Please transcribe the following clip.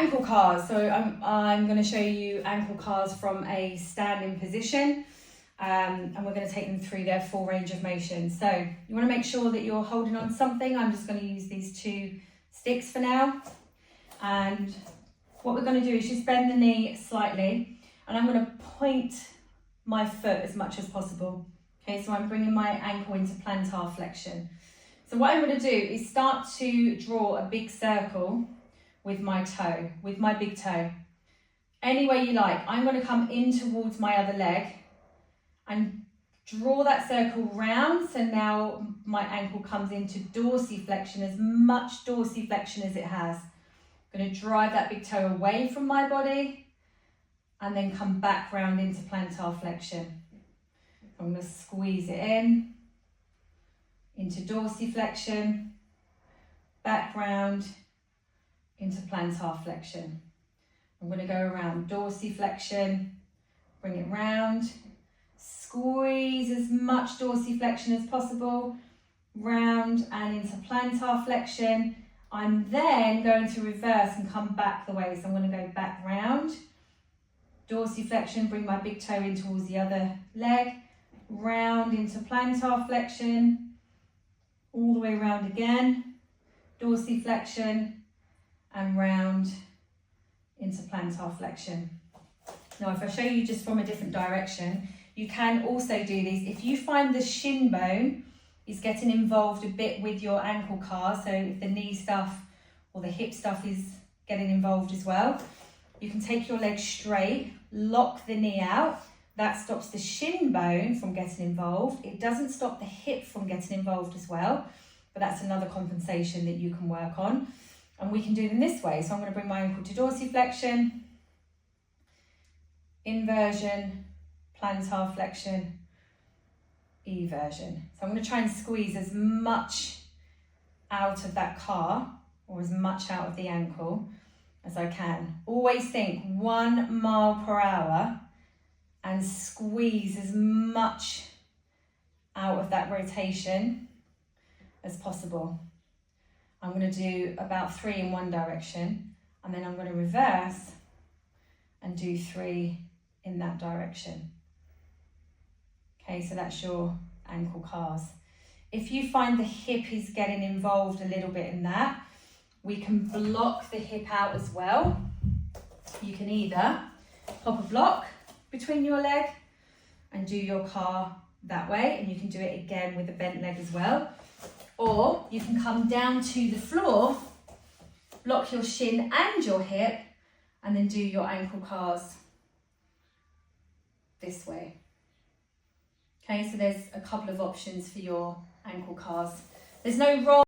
ankle cars. So I'm going to show you ankle cars from a standing position, and we're going to take them through their full range of motion. So you want to make sure that you're holding on something. I'm just going to use these 2 sticks for now. And what we're going to do is just bend the knee slightly, and I'm going to point my foot as much as possible. Okay, so I'm bringing my ankle into plantar flexion. So what I'm going to do is start to draw a big circle with my toe, with my big toe. Any way you like. I'm going to come in towards my other leg and draw that circle round. So now my ankle comes into dorsiflexion, as much dorsiflexion as it has. I'm going to drive that big toe away from my body and then come back round into plantar flexion. I'm going to squeeze it in, into dorsiflexion, back round, into plantar flexion. I'm going to go around dorsiflexion, bring it round, squeeze as much dorsiflexion as possible, round and into plantar flexion. I'm then going to reverse and come back the way. So I'm going to go back round, dorsiflexion, bring my big toe in towards the other leg, round into plantar flexion, all the way around again, dorsiflexion, and round into plantar flexion. Now, if I show you just from a different direction, you can also do these. If you find the shin bone is getting involved a bit with your ankle car, so if the knee stuff or the hip stuff is getting involved as well, you can take your leg straight, lock the knee out. That stops the shin bone from getting involved. It doesn't stop the hip from getting involved as well, but that's another compensation that you can work on. And we can do them this way. So I'm going to bring my ankle to dorsiflexion, inversion, plantar flexion, eversion. So I'm going to try and squeeze as much out of that car, or as much out of the ankle as I can. Always think 1 mile per hour and squeeze as much out of that rotation as possible. I'm going to do about 3 in one direction, and then I'm going to reverse and do 3 in that direction. Okay, so that's your ankle cars. If you find the hip is getting involved a little bit in that, we can block the hip out as well. You can either pop a block between your leg and do your car that way, and you can do it again with a bent leg as well. Or you can come down to the floor, block your shin and your hip, and then do your ankle cars this way. Okay, so there's a couple of options for your ankle cars. There's no wrong